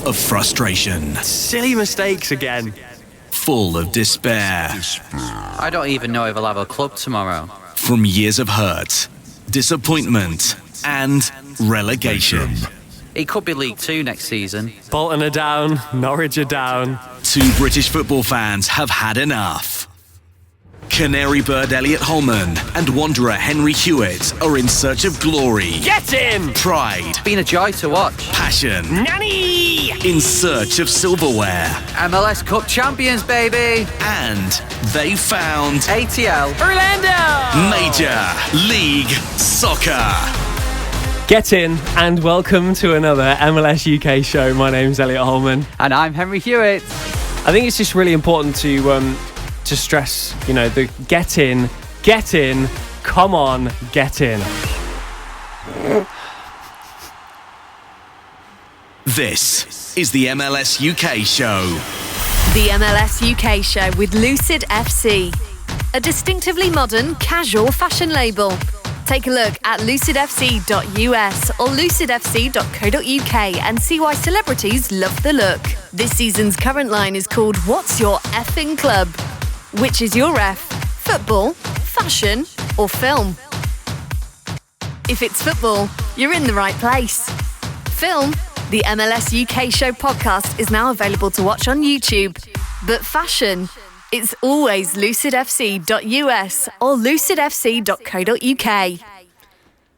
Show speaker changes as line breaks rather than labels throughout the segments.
of frustration.
Silly mistakes again.
Full of despair.
I don't even know if I'll have a club tomorrow.
From years of hurt, disappointment, and relegation.
It could be League 2 next season.
Bolton are down, Norwich are down.
Two British football fans have had enough. Canary bird Elliot Holman and wanderer Henry Hewitt are in search of glory.
Get in!
Pride.
It's been a joy to watch.
Passion.
Nanny!
In search of silverware.
MLS Cup champions, baby!
And they found
ATL.
Orlando!
Major League Soccer.
Get in and welcome to another MLS UK show. My name's Elliot Holman.
And I'm Henry Hewitt.
I think it's just really important to stress, the get in, come on, get in.
This is the MLS UK show.
The MLS UK show with Lucid FC, a distinctively modern, casual fashion label. Take a look at lucidfc.us or lucidfc.co.uk and see why celebrities love the look. This season's current line is called What's Your Effing Club? Which is your F? Football, fashion, or film? If it's football, you're in the right place. Film, the MLS UK show podcast is now available to watch on YouTube. But fashion, it's always lucidfc.us or lucidfc.co.uk.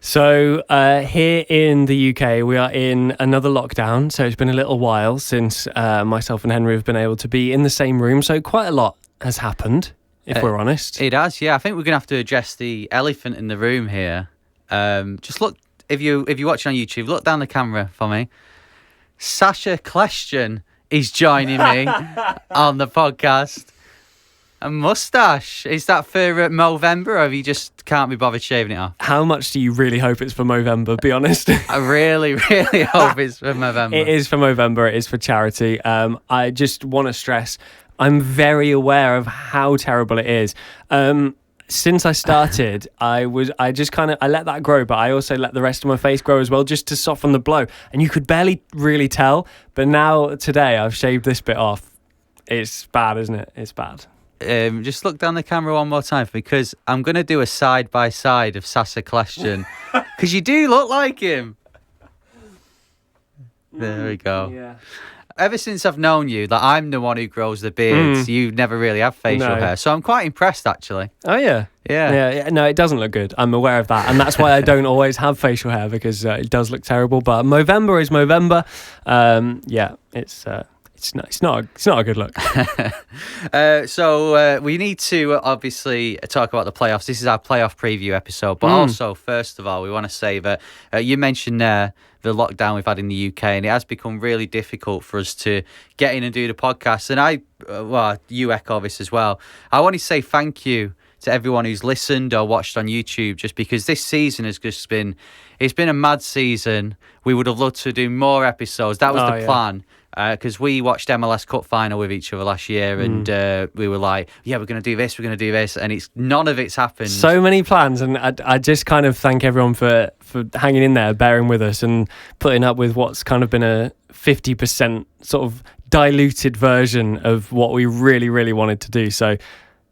So here in the UK, we are in another lockdown. So it's been a little while since myself and Henry have been able to be in the same room. So quite a lot has happened, if we're honest.
It has, yeah. I think we're going to have to address the elephant in the room here. Just look, if you're watching on YouTube, look down the camera for me. Sasha Question is joining me on the podcast. A moustache. Is that for Movember, or you just can't be bothered shaving it off?
How much do you really hope it's for Movember, be honest?
I really, really hope it's for Movember.
It is for Movember. It is for charity. I just want to stress, I'm very aware of how terrible it is. Since I started, I let that grow, but I also let the rest of my face grow as well, just to soften the blow. And you could barely really tell. But now, today, I've shaved this bit off. It's bad, isn't it? It's bad.
Just look down the camera one more time, because I'm going to do a side-by-side of Sasha Question, because you do look like him. There we go.
Yeah.
Ever since I've known you, that I'm the one who grows the beard, you never really have facial hair. So I'm quite impressed, actually.
Oh, yeah. Yeah. No, it doesn't look good. I'm aware of that. And that's why I don't always have facial hair, because it does look terrible. But Movember is Movember. It's not a good look.
So we need to obviously talk about the playoffs. This is our playoff preview episode. But also, first of all, we want to say that you mentioned the lockdown we've had in the UK, and it has become really difficult for us to get in and do the podcast. And you echo this as well. I want to say thank you to everyone who's listened or watched on YouTube, just because this season has just been a mad season. We would have loved to do more episodes. That was the plan. Because we watched MLS Cup final with each other last year, and we were like, yeah, we're going to do this, and none of it's happened.
So many plans, and I just kind of thank everyone for hanging in there, bearing with us, and putting up with what's kind of been a 50% sort of diluted version of what we really, really wanted to do. So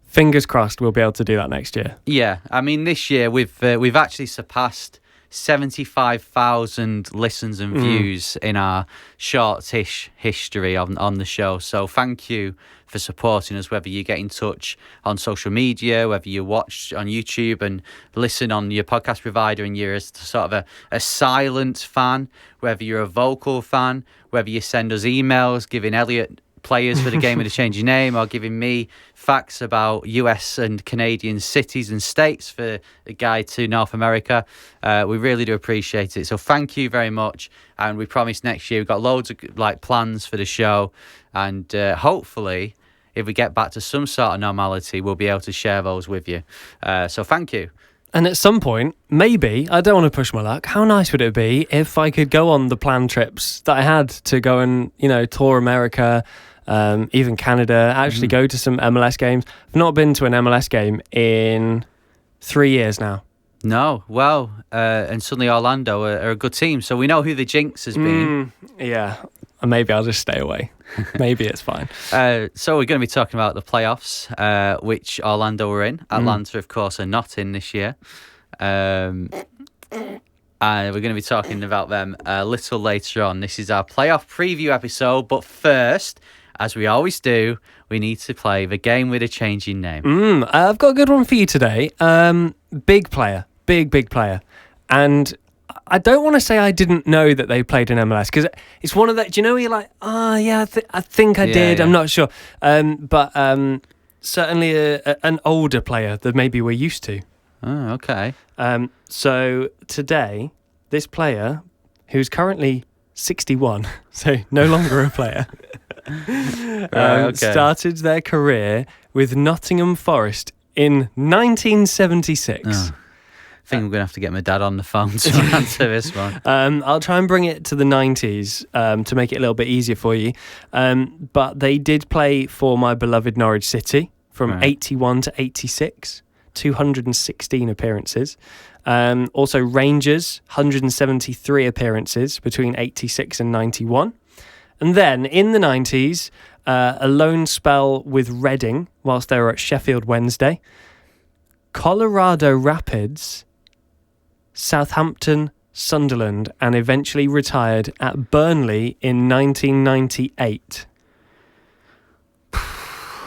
fingers crossed we'll be able to do that next year. Yeah,
I mean, this year we've actually surpassed 75,000 listens and views in our short-ish history on the show. So thank you for supporting us, whether you get in touch on social media, whether you watch on YouTube and listen on your podcast provider and you're sort of a silent fan, whether you're a vocal fan, whether you send us emails giving Elliot players for the game of the change your name, or giving me facts about US and Canadian cities and states for a guide to North America. We really do appreciate it. So thank you very much. And we promise next year we've got loads of plans for the show. And hopefully, if we get back to some sort of normality, we'll be able to share those with you. So thank you.
And at some point, maybe, I don't want to push my luck, how nice would it be if I could go on the planned trips that I had to go and, tour America, even Canada, actually go to some MLS games. I've not been to an MLS game in 3 years now.
No, well, and suddenly Orlando are a good team, so we know who the jinx has been.
Yeah. maybe I'll just stay away. Maybe it's fine.
So we're going to be talking about the playoffs, which Orlando are in. Atlanta, of course, are not in this year. And we're going to be talking about them a little later on. This is our playoff preview episode. But first, as we always do, we need to play the game with a changing name.
I've got a good one for you today. Big player. Big player. And I don't want to say I didn't know that they played in MLS, because it's one of that, do you know, where you're like, I think I did. Yeah. I'm not sure. But certainly an older player that maybe we're used to.
Oh, okay.
So today, this player, who's currently 61, so no longer a player, started their career with Nottingham Forest in 1976.
Oh. I think I'm going to have to get my dad on the phone to answer this one.
I'll try and bring it to the 90s to make it a little bit easier for you. But they did play for my beloved Norwich City from 81 to 86, 216 appearances. Also Rangers, 173 appearances between 86 and 91. And then in the 90s, a loan spell with Reading whilst they were at Sheffield Wednesday, Colorado Rapids, Southampton, Sunderland, and eventually retired at Burnley in 1998.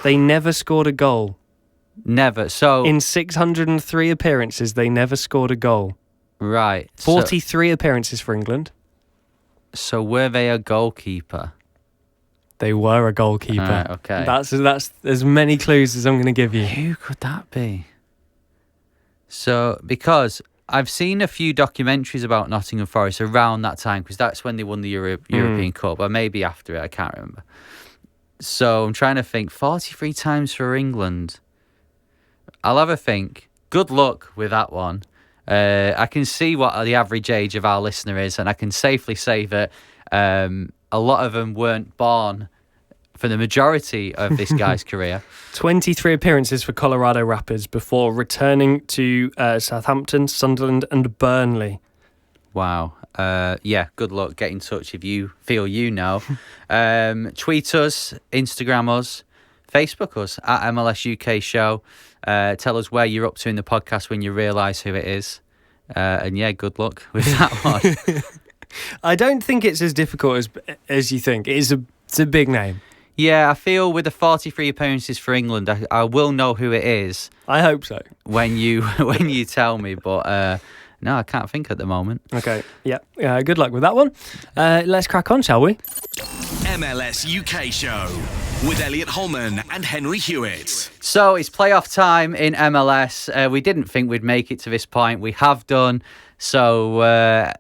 They never scored a goal.
Never. So
in 603 appearances, they never scored a goal.
Right.
43 appearances for England.
So were they a goalkeeper?
They were a goalkeeper.
Right, okay.
That's as many clues as I'm going to give you.
Who could that be? So, because I've seen a few documentaries about Nottingham Forest around that time, because that's when they won the European Cup, or maybe after it, I can't remember. So I'm trying to think, 43 times for England. I'll have a think. Good luck with that one. I can see what the average age of our listener is, and I can safely say that a lot of them weren't born for the majority of this guy's career. 23
appearances for Colorado Rapids before returning to Southampton, Sunderland and Burnley.
Wow. Yeah, good luck. Get in touch if you feel you know. Tweet us, Instagram us, Facebook us at MLS UK Show. Tell us where you're up to in the podcast when you realise who it is. And yeah, good luck with that one.
I don't think it's as difficult as you think. It's a big name.
Yeah, I feel with the 43 appearances for England, I will know who it is.
I hope so.
When you tell me, but no, I can't think at the moment.
Okay, yeah. Good luck with that one. Let's crack on, shall we?
MLS UK Show with Elliot Holman and Henry Hewitt.
So it's playoff time in MLS. We didn't think we'd make it to this point. We have done. So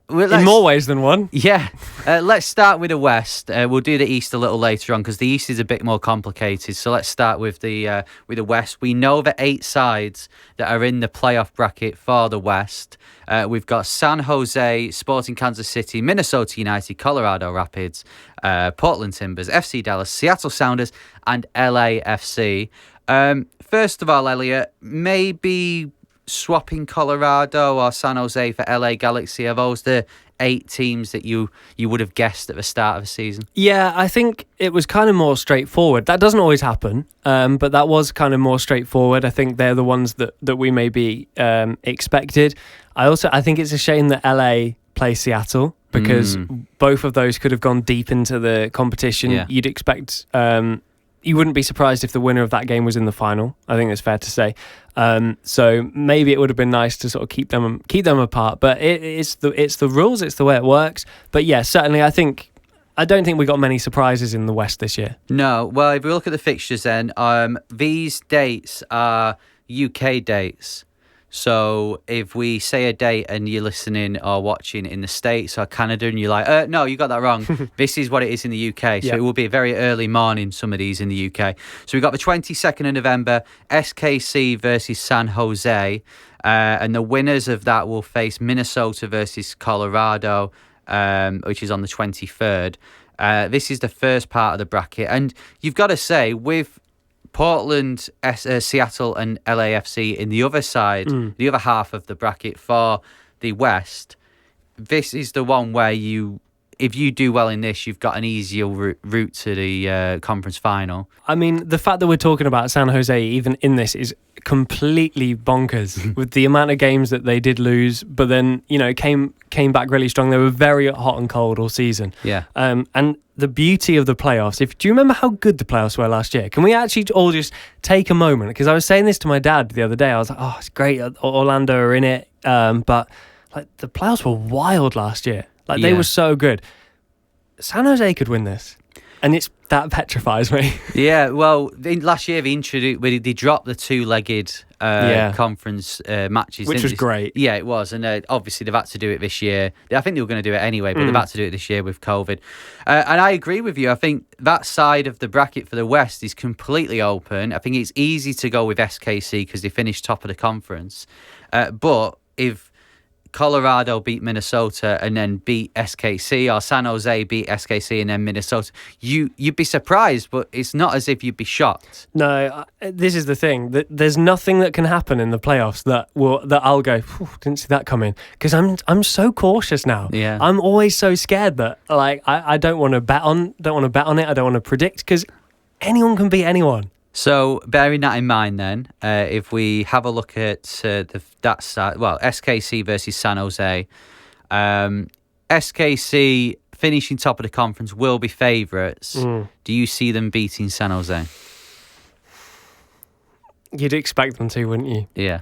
in more ways than one.
Yeah. Let's start with the West. We'll do the East a little later on because the East is a bit more complicated. So let's start with the West. We know the 8 sides that are in the playoff bracket for the West. We've got San Jose, Sporting Kansas City, Minnesota United, Colorado Rapids, Portland Timbers, FC Dallas, Seattle Sounders, and LAFC. First of all, Elliot, maybe swapping Colorado or San Jose for LA Galaxy, are those the 8 teams that you would have guessed at the start of the season?
Yeah, I think it was kind of more straightforward. That doesn't always happen, but that was kind of more straightforward. I think they're the ones that we maybe expected. I think it's a shame that LA play Seattle because both of those could have gone deep into the competition. Yeah. You'd expect... you wouldn't be surprised if the winner of that game was in the final. I think that's fair to say. So maybe it would have been nice to sort of keep them apart. But it's the rules. It's the way it works. But yeah, certainly I don't think we got many surprises in the West this year.
No. Well, if we look at the fixtures then, these dates are UK dates. So if we say a date and you're listening or watching in the States or Canada and you're like, no, you got that wrong. This is what it is in the UK. So It will be a very early morning, some of these in the UK. So we've got the 22nd of November, SKC versus San Jose. And the winners of that will face Minnesota versus Colorado, which is on the 23rd. This is the first part of the bracket. And you've got to say, with Portland, Seattle and LAFC in the other side, the other half of the bracket for the West, this is the one where if you do well in this, you've got an easier route to the conference final.
I mean, the fact that we're talking about San Jose even in this is completely bonkers with the amount of games that they did lose, but then, came back really strong. They were very hot and cold all season.
Yeah.
And the beauty of the playoffs, do you remember how good the playoffs were last year? Can we actually all just take a moment? Because I was saying this to my dad the other day. I was like, oh, it's great. Orlando are in it. But the playoffs were wild last year. They were so good. San Jose could win this. And that petrifies me.
Yeah, well, last year they dropped the two-legged conference matches.
Which was great.
Yeah, it was. And obviously they've had to do it this year. I think they were going to do it anyway, but they've had to do it this year with COVID. And I agree with you. I think that side of the bracket for the West is completely open. I think it's easy to go with SKC because they finished top of the conference. But if Colorado beat Minnesota and then beat SKC, or San Jose beat SKC and then Minnesota, you'd be surprised, but it's not as if you'd be shocked.
No, this is the thing. There's nothing that can happen in the playoffs that I'll go, didn't see that coming, because I'm so cautious now.
Yeah.
I'm always so scared that I don't want to bet on it. I don't want to predict, because anyone can beat anyone.
So, bearing that in mind, then, if we have a look at that side, SKC versus San Jose, SKC finishing top of the conference will be favourites. Do you see them beating San Jose?
You'd expect them to, wouldn't you?
Yeah.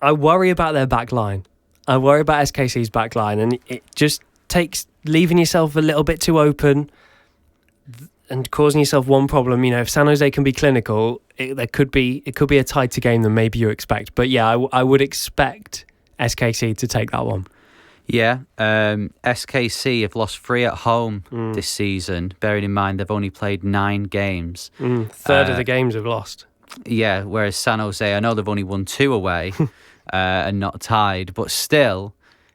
I worry about their back line. I worry about SKC's back line, and it just takes leaving yourself a little bit too open and causing yourself one problem. If San Jose can be clinical, it could be a tighter game than maybe you expect. But yeah, I would expect SKC to take that one.
Yeah, SKC have lost 3 at home this season, bearing in mind they've only played 9 games.
Third of the games have lost.
Yeah, whereas San Jose, I know they've only won 2 away and not tied, but still,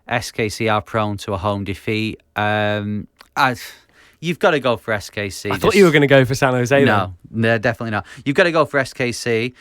SKC are prone to a home defeat. You've got to go for SKC.
I thought you were going to go for San Jose.
No, definitely not. You've got to go for SKC.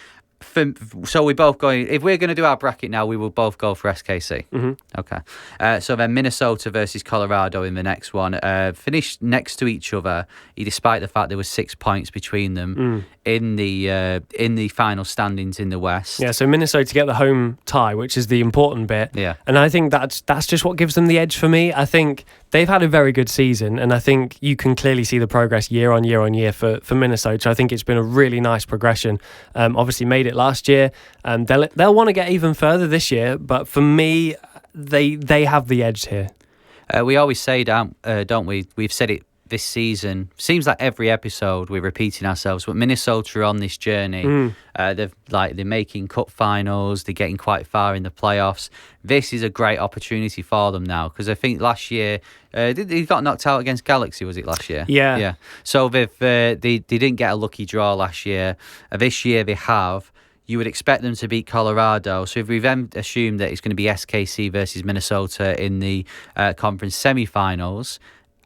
So we're both going. If we're going to do our bracket now, we will both go for SKC.
Mm-hmm.
Okay. So then Minnesota versus Colorado in the next one. Finished next to each other, despite the fact there was 6 points between them in the final standings in the West.
Yeah. So Minnesota get the home tie, which is the important bit.
Yeah.
And I think that's just what gives them the edge for me. I think they've had a very good season, and I think you can clearly see the progress year on year on year for Minnesota. I think it's been a really nice progression. Obviously made it last year. They'll want to get even further this year, but for me, they have the edge here.
We always say, don't we? We've said it this season. Seems like every episode we're repeating ourselves, but Minnesota are on this journey. They're making cup finals. They're getting quite far in the playoffs. This is a great opportunity for them now, because I think last year they got knocked out against Galaxy. Was it last year?
Yeah.
So they didn't get a lucky draw last year. This year they have. You would expect them to beat Colorado. So if we then assume that it's going to be SKC versus Minnesota in the conference semi-finals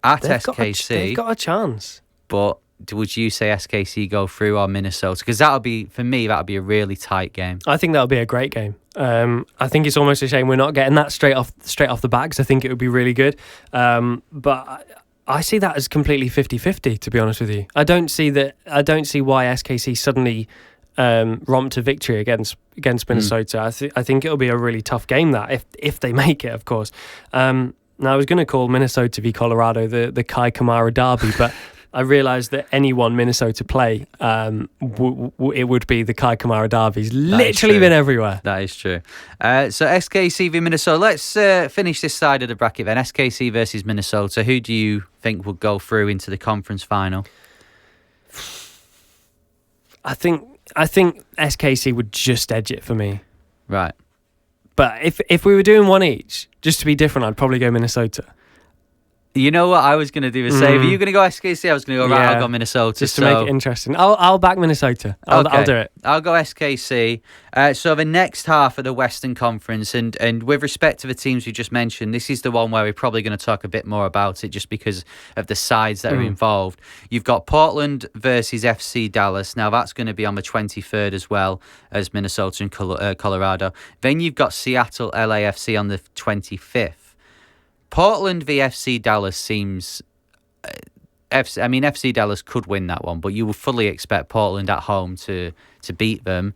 at SKC,
they've got a chance.
But would you say SKC go through or Minnesota? Because that'll be a really tight game.
I think that'll be a great game. I think it's almost a shame we're not getting that straight off the bat, because I think it would be really good. But I see that as completely 50-50, to be honest with you. I don't see why SKC suddenly romp to victory against Minnesota. I think it'll be a really tough game, that if they make it, of course. Now I was going to call Minnesota v Colorado the Kai Kamara derby, but I realised that any one Minnesota play, it would be the Kai Kamara derby. He's literally been everywhere.
That is true. So SKC v Minnesota. Let's finish this side of the bracket then. SKC versus Minnesota. Who do you think will go through into the conference final?
I think SKC would just edge it for me.
Right.
But if we were doing one each, just to be different, I'd probably go Minnesota.
You know what I was going to do? Say, are you going to go SKC? I was going to go, right, I'll go Minnesota.
Just to make it interesting. I'll back Minnesota. I'll do it.
I'll go SKC. So the next half of the Western Conference, and with respect to the teams we just mentioned, this is the one where we're probably going to talk a bit more about it, just because of the sides that are involved. You've got Portland versus FC Dallas. Now that's going to be on the 23rd as well as Minnesota and Colorado. Then you've got Seattle LAFC on the 25th. Portland v FC Dallas seems. FC Dallas could win that one, but you would fully expect Portland at home to beat them.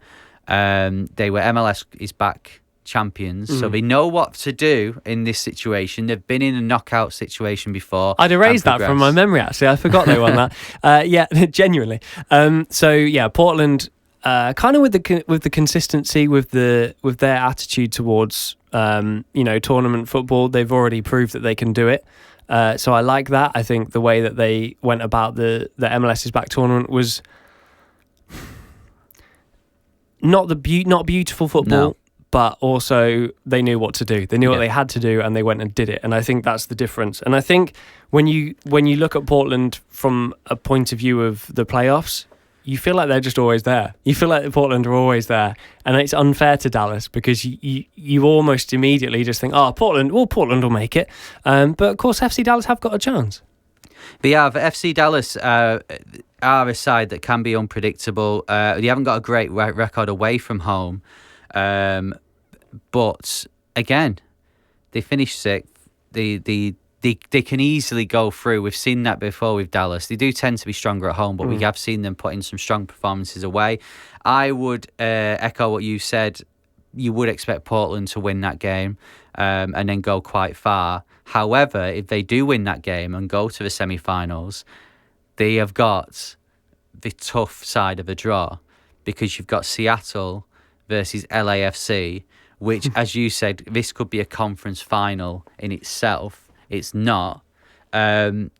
They were MLS is back champions, so they know what to do in this situation. They've been in a knockout situation before.
I'd erased that from my memory, actually. I forgot they won that. Yeah, genuinely. Portland, kind of with the consistency, with their attitude towards tournament football, they've already proved that they can do it. So I like that. I think the way that they went about the MLS is back tournament was not beautiful football, but also they knew what to do. They knew what they had to do, and they went and did it. And I think that's the difference. And I think when you look at Portland from a point of view of the playoffs, you feel like they're just always there. You feel like Portland are always there. And it's unfair to Dallas because you almost immediately just think, Portland will make it. But of course, FC Dallas have got a chance.
But yeah, FC Dallas are a side that can be unpredictable. They haven't got a great record away from home. But again, they finished sixth. They can easily go through. We've seen that before with Dallas. They do tend to be stronger at home, but we have seen them put in some strong performances away. I would echo what you said. You would expect Portland to win that game and then go quite far. However, if they do win that game and go to the semi-finals, they have got the tough side of a draw because you've got Seattle versus LAFC, which, as you said, this could be a conference final in itself. It's not. Where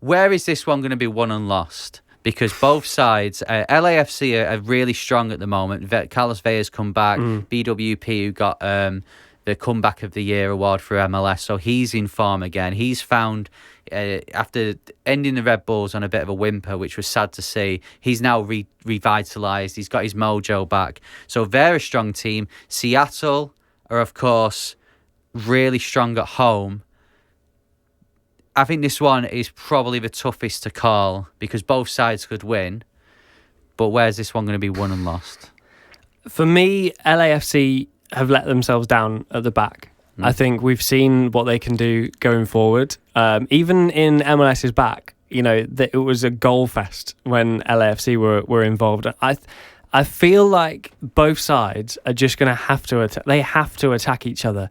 is this one going to be won and lost? Because both sides, LAFC are really strong at the moment. Carlos Vea's come back. BWP, who got the Comeback of the Year award for MLS, so he's in form again. He's found, after ending the Red Bulls on a bit of a whimper, which was sad to see, he's now revitalised. He's got his mojo back. So they're a strong team. Seattle are, of course, really strong at home. I think this one is probably the toughest to call because both sides could win. But where's this one going to be won and lost?
For me, LAFC have let themselves down at the back. I think we've seen what they can do going forward. Even in MLS's back, it was a goal fest when LAFC were involved. I feel like both sides are just going to have to attack. They have to attack each other,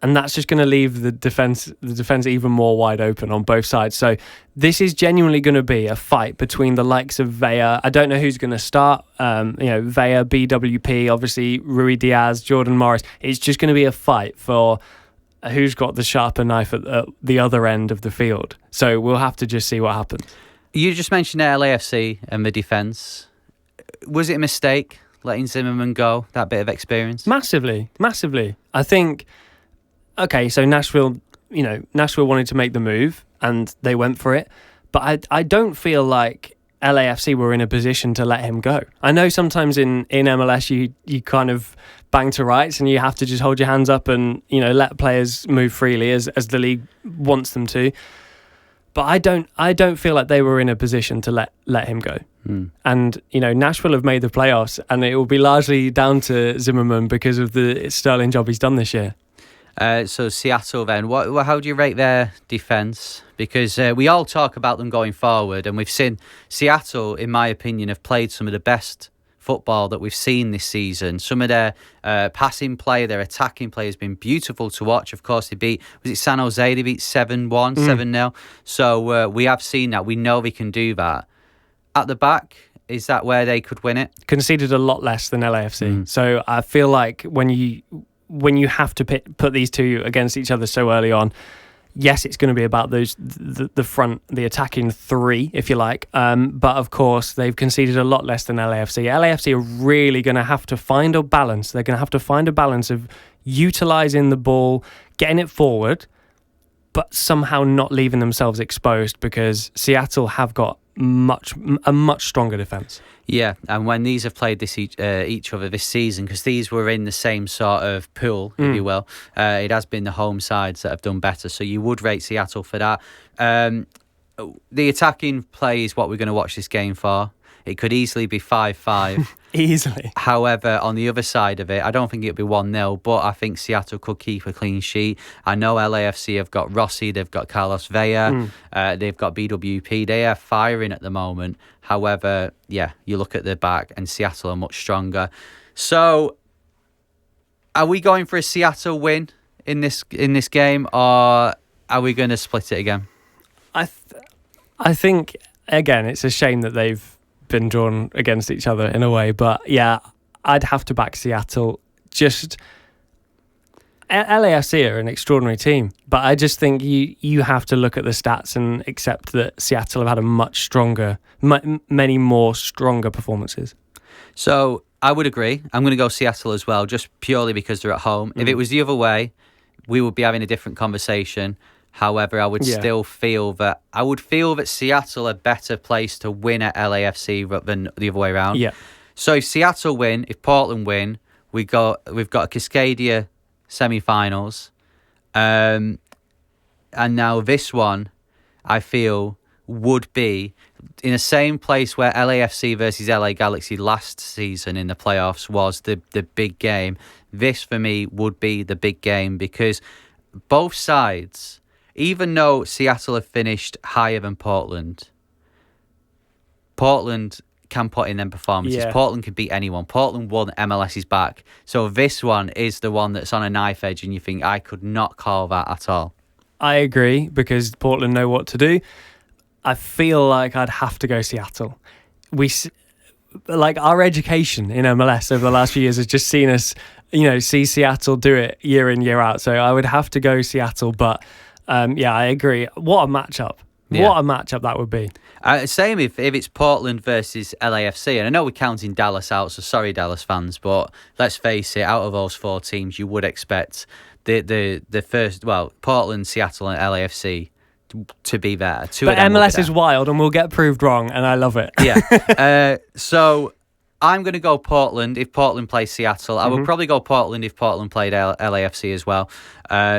and that's just going to leave the defense even more wide open on both sides. So this is genuinely going to be a fight between the likes of Vea. I don't know who's going to start. Vea, BWP, obviously Rui Diaz, Jordan Morris. It's just going to be a fight for who's got the sharper knife at the other end of the field. So we'll have to just see what happens.
You just mentioned LAFC and the defence. Was it a mistake letting Zimmerman go, that bit of experience?
Massively. I think, okay, so Nashville wanted to make the move and they went for it. But I don't feel like LAFC were in a position to let him go. I know sometimes in MLS you kind of bang to rights and you have to just hold your hands up and, let players move freely as the league wants them to. But I don't feel like they were in a position to let him go. And, Nashville have made the playoffs and it will be largely down to Zimmerman because of the sterling job he's done this year.
So Seattle then, how do you rate their defence? Because we all talk about them going forward and we've seen Seattle, in my opinion, have played some of the best football that we've seen this season. Some of their passing play, their attacking play has been beautiful to watch. Of course, they beat, was it San Jose? They beat 7-1, 7-0. So we have seen that. We know they can do that. At the back, is that where they could win it? Conceded
a lot less than LAFC. So I feel like when you have to put these two against each other so early on, yes, it's going to be about the front, the attacking three, if you like. But of course, they've conceded a lot less than LAFC. LAFC are really going to have to find a balance. They're going to have to find a balance of utilising the ball, getting it forward, but somehow not leaving themselves exposed because Seattle have got a much stronger defence.
Yeah, and when these have played each other this season, because these were in the same sort of pool, if you will, it has been the home sides that have done better. So you would rate Seattle for that. The attacking play is what we're going to watch this game for. It could easily be 5-5.
Easily.
However, on the other side of it, I don't think it'll be 1-0, but I think Seattle could keep a clean sheet. I know LAFC have got Rossi, they've got Carlos Vela, they've got BWP. They are firing at the moment. However, yeah, you look at the back and Seattle are much stronger. So, are we going for a Seattle win in this game, or are we going to split it again?
I think, again, it's a shame that they've been drawn against each other in a way, but yeah, I'd have to back Seattle. Just LAFC are an extraordinary team, but I just think you have to look at the stats and accept that Seattle have had a much stronger, many more stronger performances.
So I would agree. I'm going to go Seattle as well, just purely because they're at home. If it was the other way, we would be having a different conversation. However, I would still feel that Seattle are better placed to win at LAFC than the other way around.
Yeah.
So if Seattle win, if Portland win, we've got a Cascadia semi-finals, and now this one, I feel, would be in the same place where LAFC versus LA Galaxy last season in the playoffs was the big game. This for me would be the big game because both sides. Even though Seattle have finished higher than Portland can put in them performances.
Yeah.
Portland can beat anyone. Portland won MLS's back. So this one is the one that's on a knife edge and you think, I could not call that at all.
I agree because Portland know what to do. I feel like I'd have to go Seattle. Our education in MLS over the last few years has just seen us, see Seattle do it year in, year out. So I would have to go Seattle, but... I agree. What a matchup.
Yeah.
What a matchup that would be.
Same if it's Portland versus LAFC. And I know we're counting Dallas out, so sorry, Dallas fans. But let's face it, out of those four teams, you would expect the first, Portland, Seattle and LAFC to be there.
But MLS is wild and we'll get proved wrong, and I love it.
Yeah. So... I'm going to go Portland if Portland plays Seattle. I would probably go Portland if Portland played LAFC as well,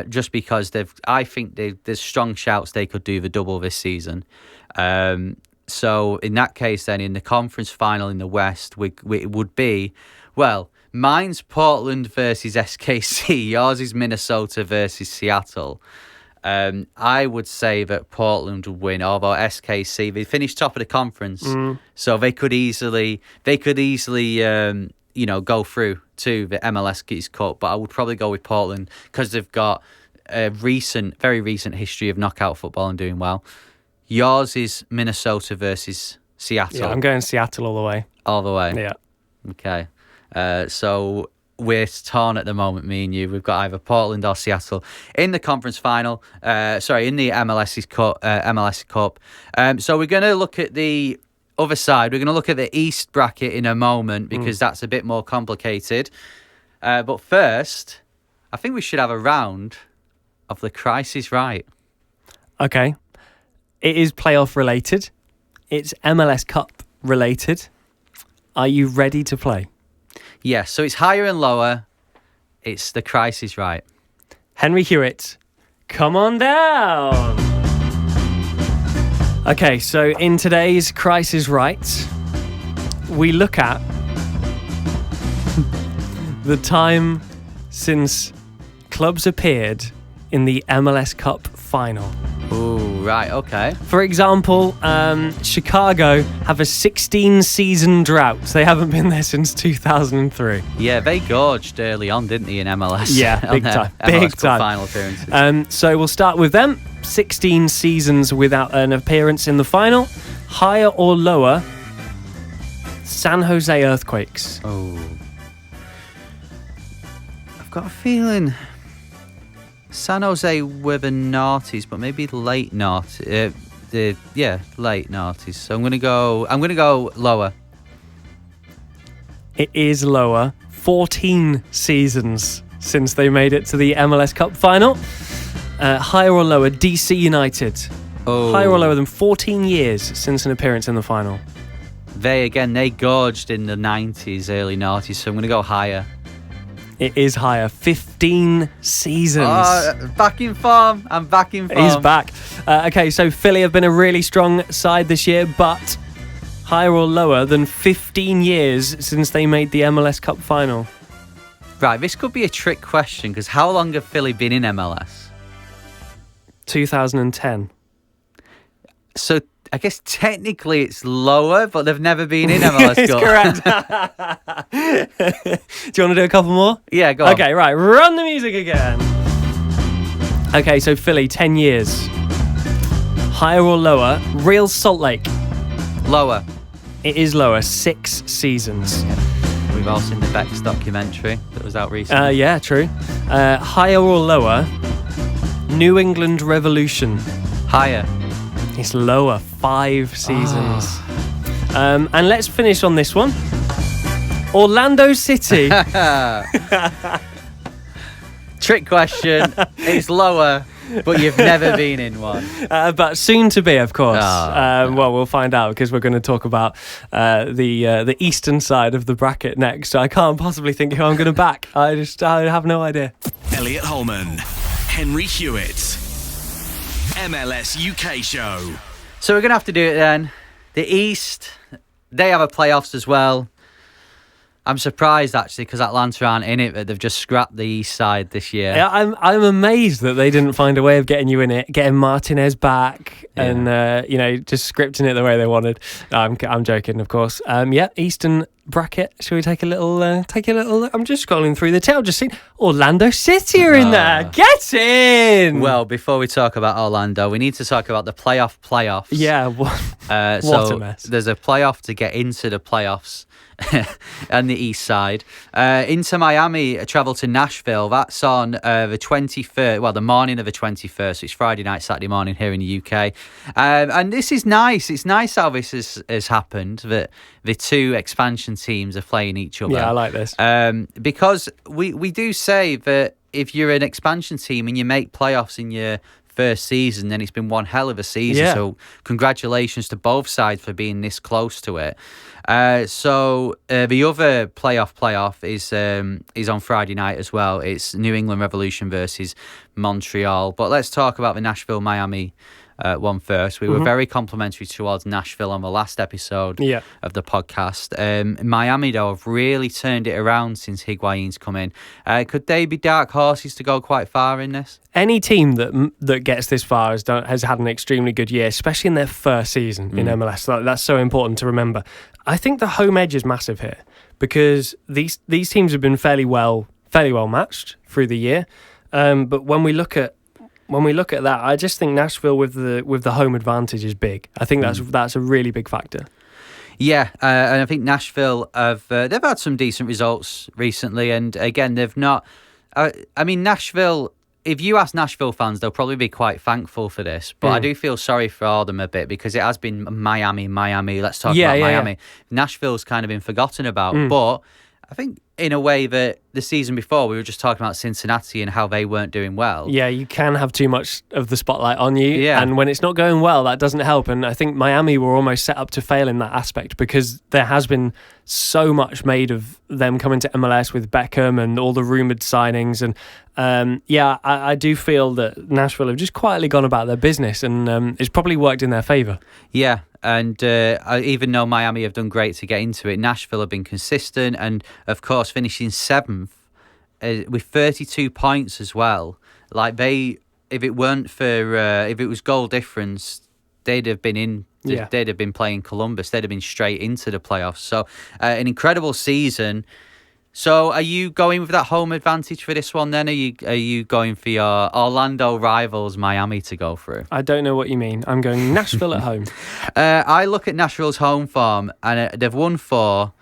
just because I think there's strong shouts they could do the double this season. So in that case, then in the conference final in the West, it would be, mine's Portland versus SKC. Yours is Minnesota versus Seattle. I would say that Portland would win, although SKC, they finished top of the conference, so they could easily go through to the MLS Cup. But I would probably go with Portland because they've got a very recent history of knockout football and doing well. Yours is Minnesota versus Seattle.
Yeah, I'm going Seattle all the way.
All the way.
Yeah.
Okay. So we're torn at the moment, me and you. We've got either Portland or Seattle in the conference final. In the MLS Cup. So we're going to look at the other side. We're going to look at the East bracket in a moment because that's a bit more complicated. But first, I think we should have a round of the Crisis Right.
Okay. It is playoff related. It's MLS Cup related. Are you ready to play?
Yes, so it's higher and lower. It's the Crisis Right.
Henry Hewitt, come on down. Okay, so in today's Crisis Right, we look at the time since clubs appeared in the MLS Cup final.
Ooh, right, okay.
For example, Chicago have a 16-season drought. They haven't been there since 2003.
Yeah, they gorged early on, didn't they, in MLS?
Yeah, big time.
MLS Cup final appearances.
So we'll start with them. 16 seasons without an appearance in the final. Higher or lower, San Jose Earthquakes.
Oh. I've got a feeling... San Jose were the noughties, but maybe late noughties. Late noughties. So I'm gonna go lower.
It is lower. 14 seasons since they made it to the MLS Cup final. Higher or lower, DC United.
Oh.
Higher or lower than 14 years since an appearance in the final.
They gorged in the 90s, early noughties. So I'm gonna go higher.
It is higher. 15 seasons.
Back in form. I'm back in form.
He's back. Okay, so Philly have been a really strong side this year, but higher or lower than 15 years since they made the MLS Cup final?
Right, this could be a trick question because how long have Philly been in MLS?
2010.
So I guess technically it's lower, but they've never been in MLS
It's
Cup.
correct. Do you want to do a couple more?
Yeah, go on.
Okay, right. Run the music again. Okay, so Philly, 10 years. Higher or lower? Real Salt Lake.
Lower.
It is lower. 6 seasons.
We've all seen the Beck's documentary that was out recently.
Yeah, true. Higher or lower? New England Revolution.
Higher.
It's lower. 5 seasons. And let's finish on this one. Orlando City.
Trick question. It's lower, but you've never been in one.
But soon to be, of course.
Oh,
well, we'll find out because we're going to talk about the eastern side of the bracket next. So I can't possibly think who I'm going to back. I have no idea.
Elliot Holman, Henry Hewitt, MLS UK show.
So we're going to have to do it then. The East, they have a playoffs as well. I'm surprised actually because Atlanta aren't in it, but they've just scrapped the East side this year.
Yeah, I'm amazed that they didn't find a way of getting you in it, getting Martinez back, and just scripting it the way they wanted. I'm joking, of course. Eastern bracket. Shall we take a little? I'm just scrolling through the tail. Just seen Orlando City are in there. Get in.
Well, before we talk about Orlando, we need to talk about the playoffs.
Yeah. What a mess.
There's a playoff to get into the playoffs. And the East side. Inter Miami travel to Nashville. That's on the 23rd, well, the morning of the 21st. So it's Friday night, Saturday morning here in the UK. And this is nice. It's nice how this has happened, that the two expansion teams are playing each other.
Yeah, I like this.
Because we do say that if you're an expansion team and you make playoffs in your first season, then it's been one hell of a season.
Yeah.
So congratulations to both sides for being this close to it. So the other playoff is on Friday night as well. It's New England Revolution versus Montreal. But let's talk about the Nashville-Miami one first. We were very complimentary towards Nashville on the last episode of the podcast. Miami, though, have really turned it around since Higuain's come in. Could they be dark horses to go quite far in this?
Any team that gets this far has had an extremely good year, especially in their first season in MLS. That's so important to remember. I think the home edge is massive here because these teams have been fairly well matched through the year. But when we look at that, I just think Nashville with the home advantage is big. I think that's a really big factor.
Yeah, and I think Nashville they've had some decent results recently, and again they've not. Nashville. If you ask Nashville fans, they'll probably be quite thankful for this. But I do feel sorry for them a bit because it has been Miami. Let's talk about Miami. Yeah. Nashville's kind of been forgotten about. But I think in a way that the season before, we were just talking about Cincinnati and how they weren't doing well.
Yeah, you can have too much of the spotlight on you.
Yeah.
And when it's not going well, that doesn't help. And I think Miami were almost set up to fail in that aspect because there has been so much made of them coming to MLS with Beckham and all the rumoured signings. And I do feel that Nashville have just quietly gone about their business and it's probably worked in their favour.
Yeah. And even though Miami have done great to get into it, Nashville have been consistent and, of course, finishing 7th with 32 points as well. Like if it was goal difference, they'd have been in. Yeah. They'd have been playing Columbus. They'd have been straight into the playoffs. So an incredible season. So are you going with that home advantage for this one then? Are you going for your Orlando rivals Miami to go through?
I don't know what you mean. I'm going Nashville at home.
I look at Nashville's home form and they've won 4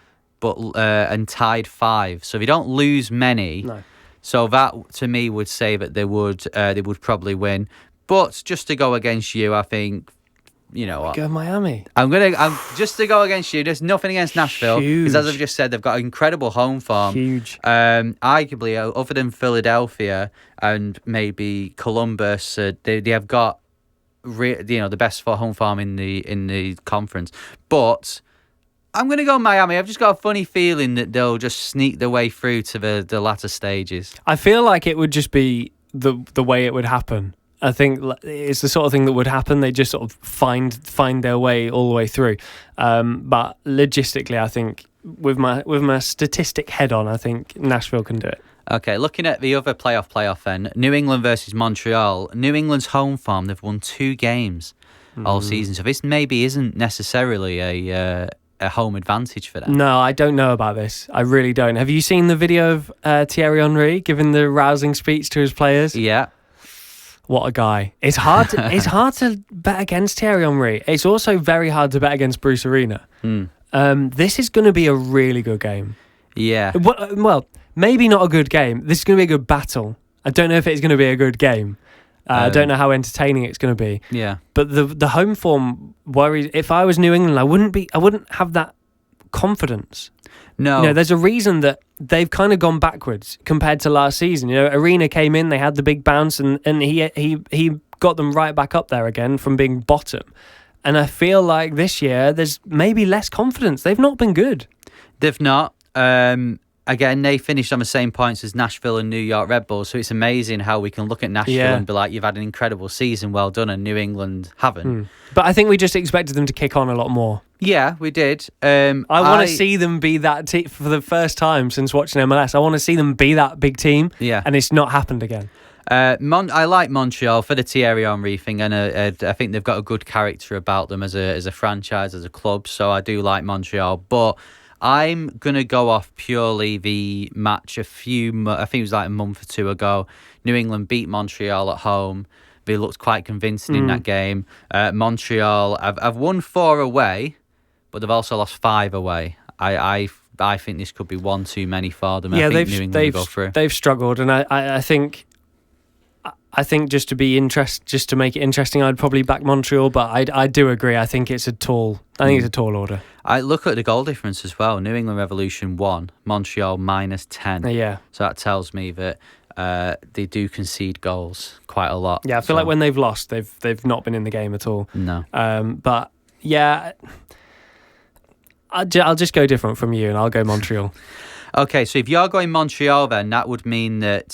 and tied 5. So they don't lose many.
No.
So that to me would say that they would probably win. But just to go against you, I think you know what?
Go Miami.
I'm just to go against you. There's nothing against Nashville because, as I've just said, they've got incredible home form.
Huge.
Arguably, other than Philadelphia and maybe Columbus, they have got the best home form in the conference. But I'm going to go Miami. I've just got a funny feeling that they'll just sneak their way through to the latter stages.
I feel like it would just be the way it would happen. I think it's the sort of thing that would happen. They just sort of find their way all the way through. But logistically, I think with my statistic head on, I think Nashville can do it.
Okay, looking at the other playoff then, New England versus Montreal. New England's home form, they've won 2 games all season. So this maybe isn't necessarily a home advantage for them.
No, I don't know about this. I really don't. Have you seen the video of Thierry Henry giving the rousing speech to his players?
Yeah.
What a guy. It's hard to bet against Thierry Henry. It's also very hard to bet against Bruce Arena. This is going to be a really good game.
Yeah.
Well, maybe not a good game. This is going to be a good battle. I don't know if it's going to be a good game. I don't know how entertaining it's going to be.
Yeah.
But the home form worries. If I was New England, I wouldn't have that confidence.
No.
You know, there's a reason that they've kind of gone backwards compared to last season. You know, Arena came in, they had the big bounce, and he got them right back up there again from being bottom. And I feel like this year there's maybe less confidence. They've not been good.
They've not. Again, they finished on the same points as Nashville and New York Red Bulls, so it's amazing how we can look at Nashville and be like, you've had an incredible season, well done, and New England haven't.
But I think we just expected them to kick on a lot more.
Yeah, we did.
I want to see them be that team for the first time since watching MLS. I want to see them be that big team, and it's not happened again.
I like Montreal for the Thierry Henry thing, and I think they've got a good character about them as a franchise, as a club, so I do like Montreal, but I'm going to go off purely the match I think it was like a month or 2 ago. New England beat Montreal at home. They looked quite convincing in that game. Montreal, I've won 4 away, but they've also lost 5 away. I think this could be one too many for them.
Yeah,
I think New England will go through.
They've struggled, and I think just to make it interesting, I'd probably back Montreal, but I do agree. I think it's a tall order.
I look at the goal difference as well. New England Revolution 1, Montreal -10.
Yeah.
So that tells me that they do concede goals quite a lot.
Yeah, I feel like when they've lost, they've not been in the game at all.
No.
But yeah, I'll just go different from you, and I'll go Montreal.
Okay, so if you're going Montreal, then that would mean that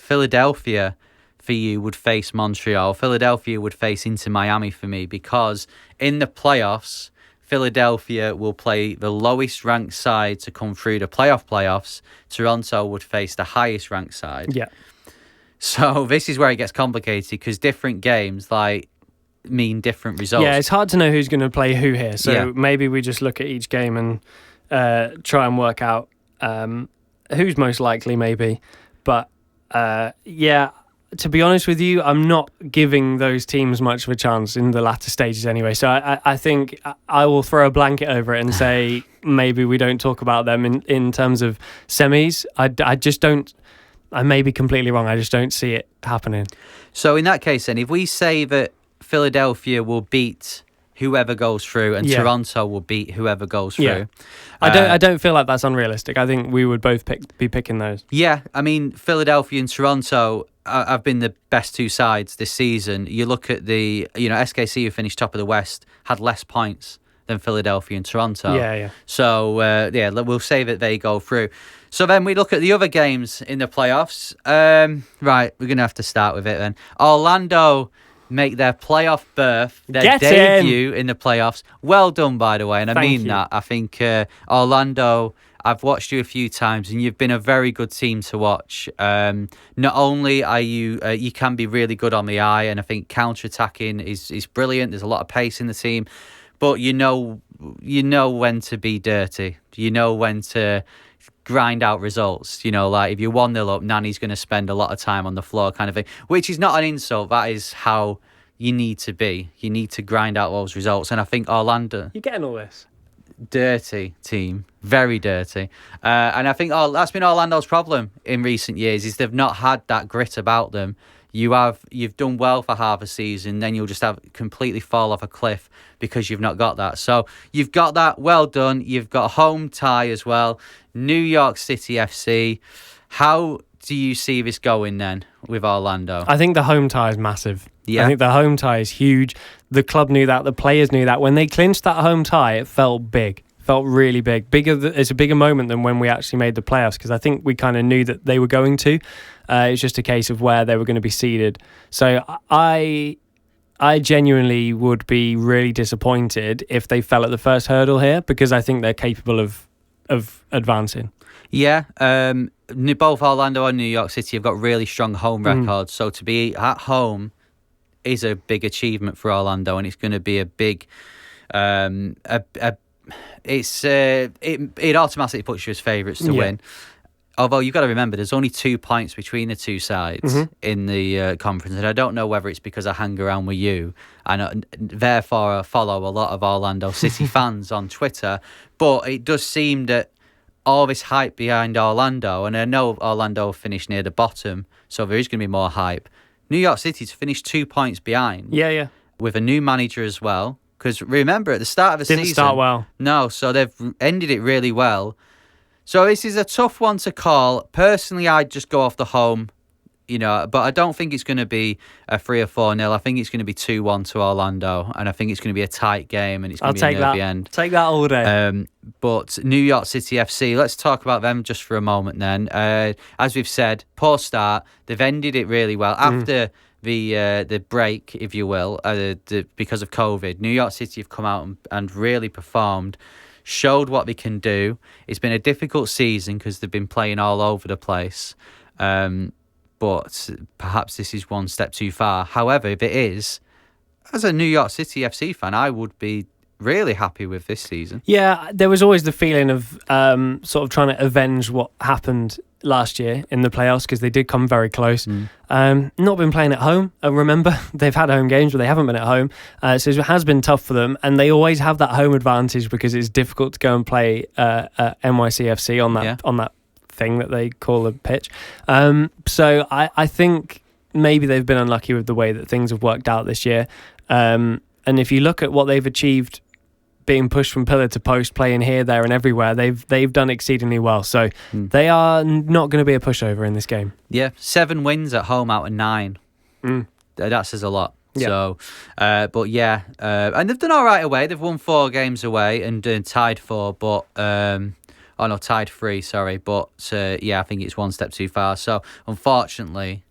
Philadelphia for you would face Montreal. Philadelphia would face Inter Miami for me, because in the playoffs, Philadelphia will play the lowest ranked side to come through the playoffs. Toronto would face the highest ranked side.
Yeah.
So this is where it gets complicated, because different games mean different results.
Yeah, it's hard to know who's going to play who here. So maybe we just look at each game and try and work out who's most likely, maybe. But to be honest with you, I'm not giving those teams much of a chance in the latter stages anyway. So I think I will throw a blanket over it and say maybe we don't talk about them in terms of semis. I just don't. I may be completely wrong. I just don't see it happening.
So in that case, then, if we say that Philadelphia will beat whoever goes through and Toronto will beat whoever goes through.
I don't feel like that's unrealistic. I think we would both be picking those.
Yeah, I mean, Philadelphia and Toronto have been the best 2 sides this season. You look at SKC, who finished top of the West, had less points than Philadelphia and Toronto.
Yeah.
So, we'll say that they go through. So then we look at the other games in the playoffs. Right, we're going to have to start with it then. Orlando make their playoff berth, their debut in the playoffs. Well done, by the way, and I mean that. I think Orlando, I've watched you a few times, and you've been a very good team to watch. Not only are you can be really good on the eye, and I think counter-attacking is brilliant. There's a lot of pace in the team, but you know when to be dirty. You know when to grind out results. Like if you're 1-0 up, Nani's going to spend a lot of time on the floor, kind of thing, which is not an insult. That is how you need to be. You need to grind out those results, and I think Orlando,
you're getting all this.
Dirty team, very dirty, and I think that's been Orlando's problem in recent years, is they've not had that grit about them. You've done well for half a season, then you'll just have completely fall off a cliff because you've not got that. So you've got that, well done. You've got a home tie as well, New York City FC. How do you see this going then with Orlando?
I think the home tie is massive.
Yeah.
I think the home tie is huge. The club knew that. The players knew that. When they clinched that home tie, it felt big. Felt really big. It's a bigger moment than when we actually made the playoffs, because I think we kind of knew that they were going to. It's just a case of where they were going to be seeded. So I genuinely would be really disappointed if they fell at the first hurdle here, because I think they're capable of advancing.
Yeah, both Orlando and New York City have got really strong home records. So to be at home is a big achievement for Orlando, and it's going to be a big. It automatically puts you as favourites to win. Although you've got to remember, there's only 2 points between the two sides in the conference, and I don't know whether it's because I hang around with you and therefore I follow a lot of Orlando City fans on Twitter, but it does seem that all this hype behind Orlando, and I know Orlando finished near the bottom, so there is going to be more hype. New York City's finished 2 points behind.
Yeah.
With a new manager as well. Because remember, at the start of the season...
Didn't start well.
No, so they've ended it really well. So this is a tough one to call. Personally, I'd just go off the home, but I don't think it's going to be a 3 or 4-0. I think it's going to be 2-1 to Orlando, and I think it's going to be a tight game, and it's going to be a nervy end.
Take that all day.
But New York City FC, let's talk about them just for a moment then. As we've said, poor start. They've ended it really well. After the break, if you will, because of COVID, New York City have come out and really performed, showed what they can do. It's been a difficult season because they've been playing all over the place. But perhaps this is one step too far. However, if it is, as a New York City FC fan, I would be really happy with this season.
Yeah, there was always the feeling of sort of trying to avenge what happened last year in the playoffs, because they did come very close. Not been playing at home. Remember, they've had home games, but they haven't been at home. So it has been tough for them, and they always have that home advantage because it's difficult to go and play NYCFC on that thing that they call a pitch. So I think maybe they've been unlucky with the way that things have worked out this year. And if you look at what they've achieved, being pushed from pillar to post, playing here, there and everywhere, they've done exceedingly well. So they are not going to be a pushover in this game. Yeah,
7 wins at home out of 9. That says a lot. Yeah. So, but yeah, and they've done all right away. They've won 4 games away and tied 4, but tied 3. Sorry, but I think it's one step too far. So unfortunately,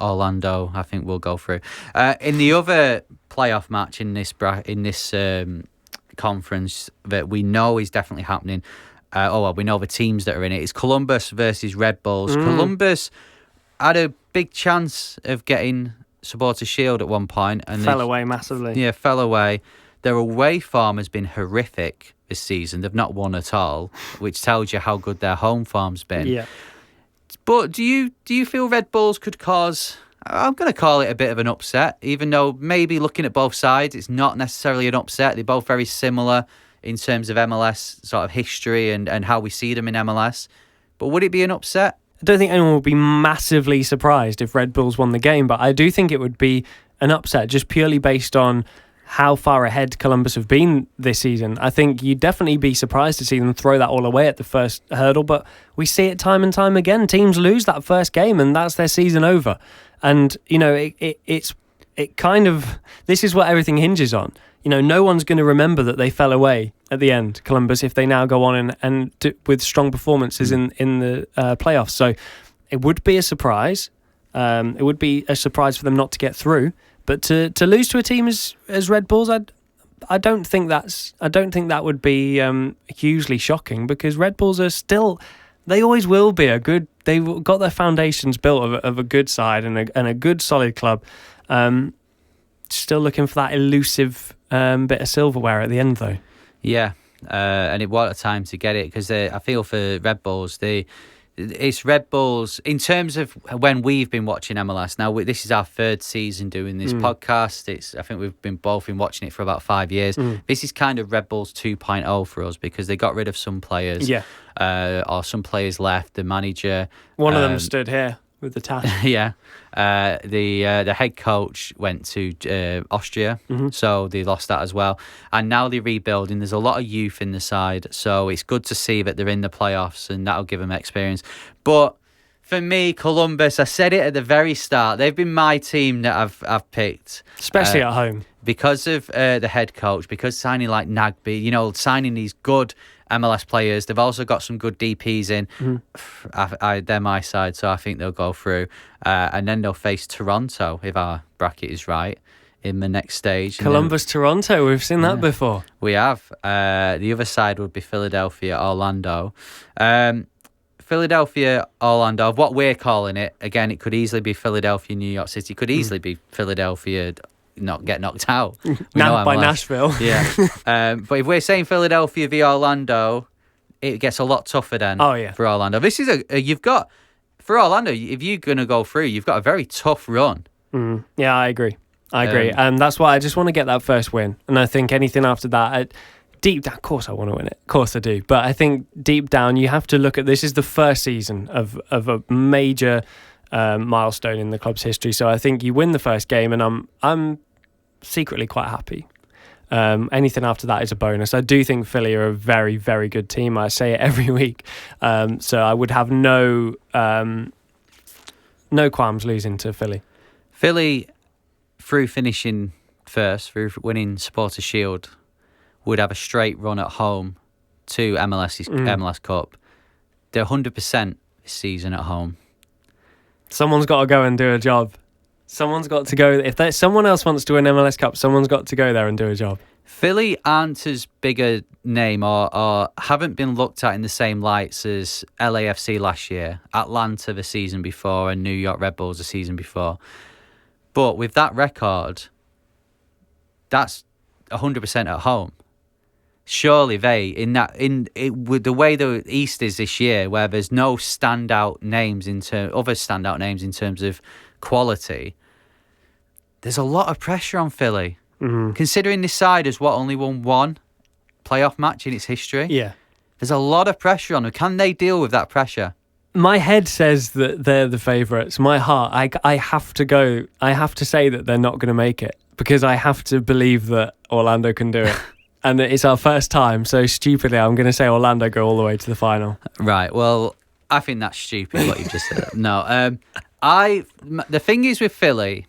Orlando, I think, will go through. In the other playoff match in this conference that we know is definitely happening, we know the teams that are in it. It's Columbus versus Red Bulls. Columbus had a big chance of getting Supporters' Shield at one point, and
fell away massively.
Yeah, fell away. Their away form has been horrific this season. They've not won at all, which tells you how good their home form's been.
Yeah.
But do you feel Red Bulls could cause, I'm going to call it a bit of an upset, even though maybe looking at both sides, it's not necessarily an upset. They're both very similar in terms of MLS sort of history and how we see them in MLS. But would it be an upset?
I don't think anyone would be massively surprised if Red Bulls won the game, but I do think it would be an upset just purely based on how far ahead Columbus have been this season. I think you'd definitely be surprised to see them throw that all away at the first hurdle, but we see it time and time again. Teams lose that first game and that's their season over. And, it's kind of, this is what everything hinges on. No one's going to remember that they fell away at the end, Columbus, if they now go on and with strong performances in the playoffs. So it would be a surprise. It would be a surprise for them not to get through. But to lose to a team as Red Bulls, I don't think that would be hugely shocking, because Red Bulls are still, they always will be they've got their foundations built of a good side and a good solid club. Still looking for that elusive bit of silverware at the end though.
Yeah, and what a time to get it, because I feel for Red Bulls, it's Red Bulls in terms of when we've been watching MLS. Now, this is our 3rd season doing this podcast. I think we've been watching it for about 5 years. This is kind of Red Bulls 2.0 for us, because they got rid of some players. Yeah. Or some players left. The manager.
One of them stood here with the task.
Yeah. The head coach went to Austria, so they lost that as well. And now they're rebuilding. There's a lot of youth in the side, so it's good to see that they're in the playoffs, and that'll give them experience. But For me, Columbus, I said it at the very start. They've been my team that I've picked.
Especially at home.
Because of the head coach, because signing like Nagby, signing these good MLS players. They've also got some good DPs in. They're my side, so I think they'll go through. And then they'll face Toronto, if our bracket is right, in the next stage.
Columbus, Toronto, we've seen that before.
We have. The other side would be Philadelphia, Orlando. Philadelphia, Orlando, what we're calling it, again, it could easily be Philadelphia, New York City. It could easily be Philadelphia, not get knocked out.
By Nashville.
Yeah. But if we're saying Philadelphia v Orlando, it gets a lot tougher then for Orlando. This is for Orlando, if you're going to go through, you've got a very tough run.
Yeah, I agree. That's why I just want to get that first win. And I think anything after that, deep down, of course I want to win it. Of course I do. But I think deep down, you have to look at this is the first season of a major milestone in the club's history. So I think you win the first game, and I'm secretly quite happy. Anything after that is a bonus. I do think Philly are a very, very good team. I say it every week. So I would have no qualms losing to Philly.
Philly, through finishing first, through winning Supporters' Shield, would have a straight run at home to MLS Cup. They're 100% this season at home.
Someone's got to go and do a job. Someone's got to go. If someone else wants to win MLS Cup, someone's got to go there and do a job.
Philly aren't as big a name or haven't been looked at in the same lights as LAFC last year, Atlanta the season before, and New York Red Bulls the season before. But with that record, that's 100% at home. Surely with the way the East is this year, where there's no standout names other standout names in terms of quality, there's a lot of pressure on Philly. Considering this side has only won one playoff match in its history.
Yeah,
there's a lot of pressure on them. Can they deal with that pressure?
My head says that they're the favourites. My heart, I have to go. I have to say that they're not going to make it because I have to believe that Orlando can do it. And it's our first time, so stupidly, I'm going to say Orlando go all the way to the final.
Right, well, I think that's stupid, what you've just said. No, the thing is with Philly,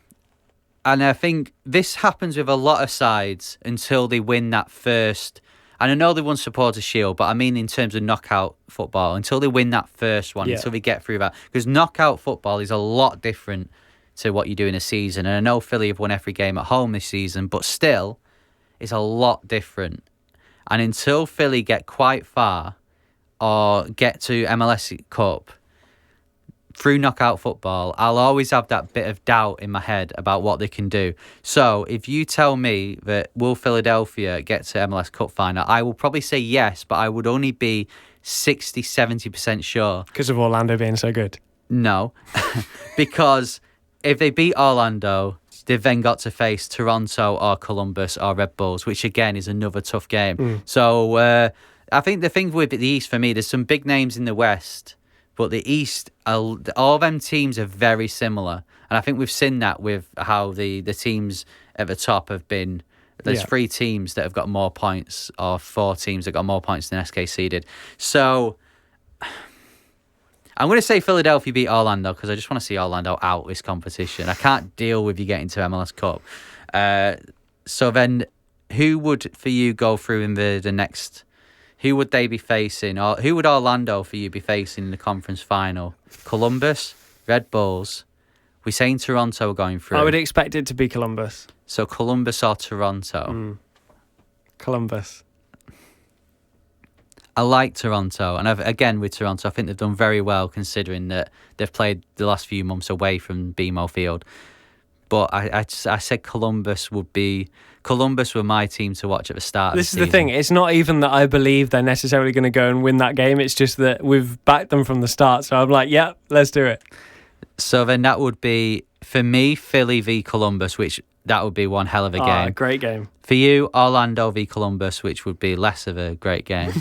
and I think this happens with a lot of sides until they win that first, and I know they won Supporters' Shield, but I mean in terms of knockout football, until they win that first one, until they get through that. Because knockout football is a lot different to what you do in a season, and I know Philly have won every game at home this season, but still, it's a lot different. And until Philly get quite far or get to MLS Cup through knockout football, I'll always have that bit of doubt in my head about what they can do. So if you tell me that will Philadelphia get to MLS Cup final, I will probably say yes, but I would only be 60-70% sure.
Because of Orlando being so good?
No, because if they beat Orlando, they've then got to face Toronto or Columbus or Red Bulls, which again is another tough game. So I think the thing with the East for me, there's some big names in the West, but the East, all them teams are very similar. And I think we've seen that with how the teams at the top have been. There's 3 teams that have got more points, or 4 teams that got more points than SKC did. So I'm going to say Philadelphia beat Orlando because I just want to see Orlando out this competition. I can't deal with you getting to MLS Cup. So then, who would, for you, go through in the next... Who would they be facing? Or who would Orlando, for you, be facing in the conference final? Columbus? Red Bulls? We're saying Toronto are going through.
I would expect it to be Columbus.
So Columbus or Toronto?
Columbus.
I like Toronto, and again with Toronto, I think they've done very well considering that they've played the last few months away from BMO Field. But I said Columbus were my team to watch at the start.
This is the thing. It's not even that I believe they're necessarily going to go and win that game. It's just that we've backed them from the start. So I'm like, yeah, let's do it.
So then that would be for me Philly v Columbus, which that would be one hell of a game.
Great game.
For you, Orlando v Columbus, which would be less of a great game.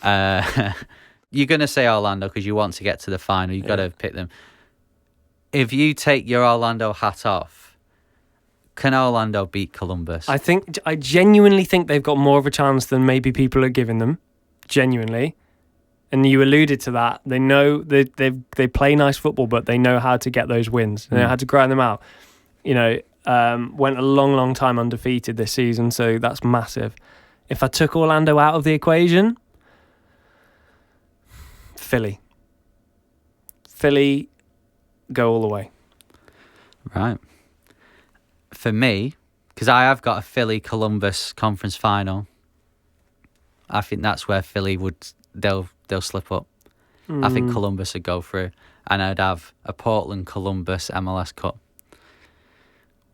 You're going to say Orlando because you want to get to the final. You've got to pick them. If you take your Orlando hat off, can Orlando beat Columbus?
I genuinely think they've got more of a chance than maybe people are giving them. Genuinely. And you alluded to that. They know they play nice football, but they know how to get those wins. They know how to grind them out. Went a long time undefeated this season, so that's massive. If I took Orlando out of the equation, Philly, go all the way.
Right. For me, because I have got a Philly-Columbus conference final, I think that's where Philly they'll slip up. I think Columbus would go through, and I'd have a Portland-Columbus MLS Cup,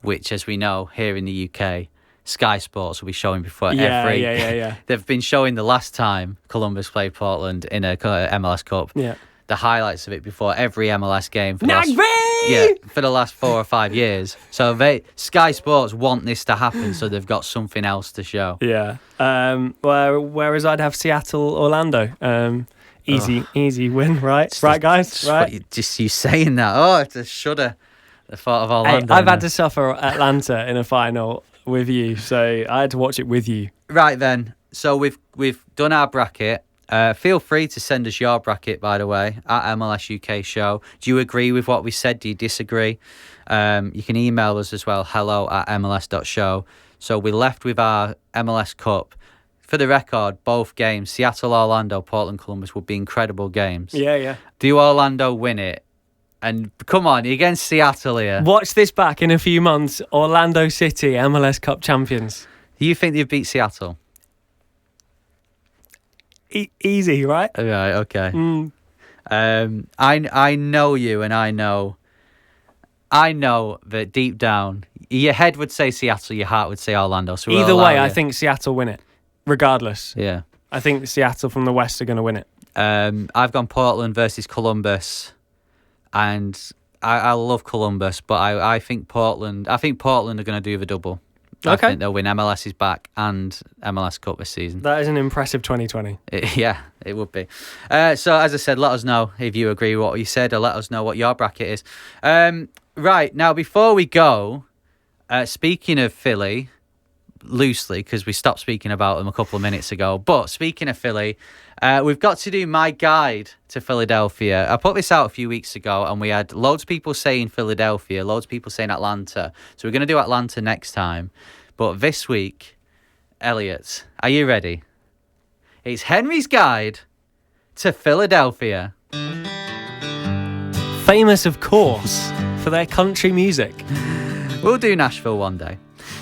which, as we know, here in the UK, Sky Sports will be showing before every...
Yeah.
They've been showing the last time Columbus played Portland in a MLS Cup.
Yeah.
The highlights of it before every MLS game for the last 4 or 5 years. So Sky Sports want this to happen, so they've got something else to show.
Yeah. Whereas I'd have Seattle, Orlando. Easy win, right? Guys? Right?
Just you saying that. Oh, it's a shudder. The thought of Orlando.
I've had to suffer Atlanta in a final with you, so I had to watch it with you.
Right then. So we've done our bracket. Feel free to send us your bracket, by the way, at MLS UK Show. Do you agree with what we said? Do you disagree? You can email us as well, hello@mls.show. So we're left with our MLS Cup. For the record, both games, Seattle, Orlando, Portland, Columbus, would be incredible games.
Yeah.
Do Orlando win it? And come on, you're against Seattle here.
Watch this back in a few months. Orlando City, MLS Cup champions.
Do you think they'd beat Seattle?
Easy, right?
Right, okay. I know you, and I know that deep down, your head would say Seattle, your heart would say Orlando. So
either way, I think Seattle win it, regardless.
Yeah.
I think Seattle from the West are going to win it.
I've gone Portland versus Columbus, and I love Columbus, but I think Portland are going to do the double. I think they'll win MLS's back and MLS Cup this season.
That is an impressive 2020.
It would be. So, as I said, let us know if you agree with what you said, or let us know what your bracket is. Right, now, before we go, speaking of Philly, loosely, because we stopped speaking about them a couple of minutes ago, but speaking of Philly, we've got to do my guide to Philadelphia. I put this out a few weeks ago, and we had loads of people saying Philadelphia, loads of people saying Atlanta. So we're going to do Atlanta next time. But this week, Elliot, are you ready? It's Henry's guide to Philadelphia.
Famous, of course, for their country music.
We'll do Nashville one day.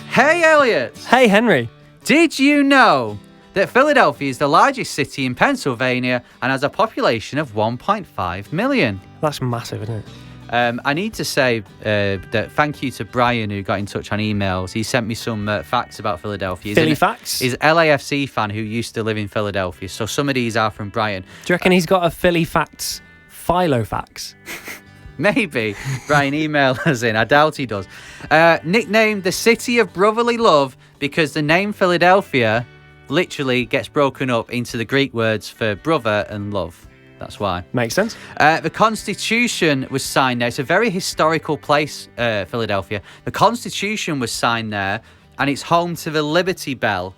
Hey, Elliot.
Hey, Henry.
Did you know that Philadelphia is the largest city in Pennsylvania and has a population of 1.5 million?
That's massive, isn't it?
I need to say that thank you to Brian, who got in touch on emails. He sent me some facts about Philadelphia.
Philly facts?
He's an LAFC fan who used to live in Philadelphia. So some of these are from Brian.
Do you reckon he's got a Philly facts, Philo facts?
Maybe. Brian, email us in. I doubt he does. Nicknamed the City of Brotherly Love because the name Philadelphia literally gets broken up into the Greek words for brother and love. That's why.
Makes sense.
The Constitution was signed there. It's a very historical place, Philadelphia. The Constitution was signed there, and it's home to the Liberty Bell.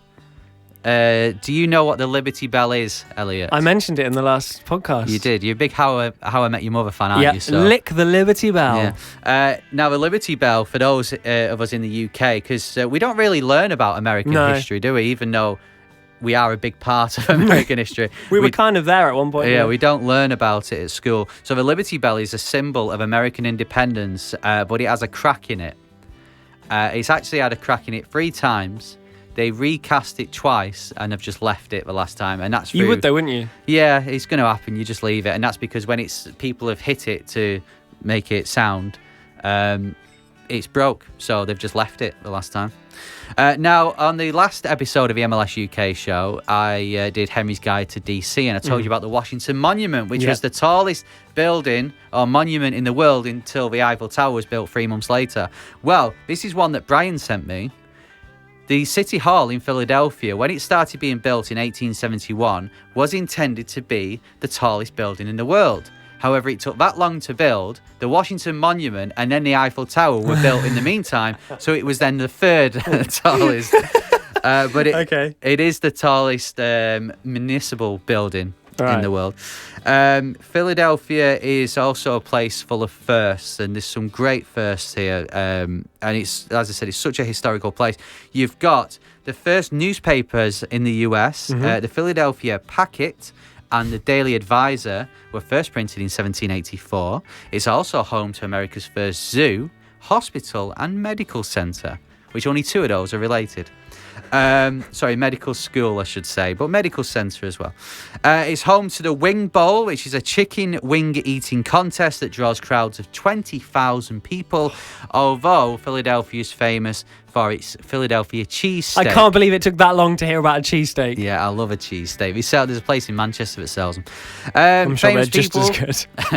Do you know what the Liberty Bell is, Elliot?
I mentioned it in the last podcast.
You did. You're a big How I Met Your Mother fan, aren't you? So.
Lick the Liberty Bell.
Yeah. Now, the Liberty Bell, for those of us in the UK, because we don't really learn about American history, do we? Even though we are a big part of American history.
We were kind of there at one point.
Yeah, we don't learn about it at school. So the Liberty Bell is a symbol of American independence, but it has a crack in it. It's actually had a crack in it 3 times. They recast it twice and have just left it the last time. And that's
You would though, wouldn't you?
Yeah, it's going to happen. You just leave it. And that's because when people have hit it to make it sound, it's broke. So they've just left it the last time. Now, on the last episode of the MLS UK show, I did Henry's Guide to DC, and I told you about the Washington Monument, which was the tallest building or monument in the world until the Eiffel Tower was built 3 months later. Well, this is one that Brian sent me. The City Hall in Philadelphia, when it started being built in 1871, was intended to be the tallest building in the world. However, it took that long to build. The Washington Monument and then the Eiffel Tower were built in the meantime, so it was then the 3rd tallest. But it is the tallest municipal building in the world. Philadelphia is also a place full of firsts, and there's some great firsts here. And it's, as I said, it's such a historical place. You've got the first newspapers in the US, the Philadelphia Packet and the Daily Advisor were first printed in 1784. It's also home to America's first zoo, hospital, and medical center, which only two of those are related. Medical school, I should say, but medical centre as well. It's home to the Wing Bowl, which is a chicken wing eating contest that draws crowds of 20,000 people, although Philadelphia is famous for its Philadelphia cheesesteak.
I can't believe it took that long to hear about a cheesesteak.
Yeah, I love a cheesesteak. There's a place in Manchester that sells them.
I'm sure they're just as good.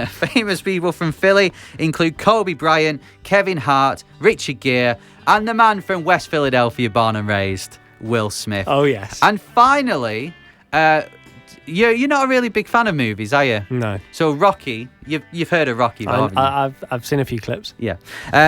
Famous people from Philly include Kobe Bryant, Kevin Hart, Richard Gere, and the man from West Philadelphia, born and raised, Will Smith.
Oh, yes.
And finally, you're not a really big fan of movies, are you?
No.
So Rocky, you've heard of Rocky, haven't you?
I've seen a few clips.
Yeah.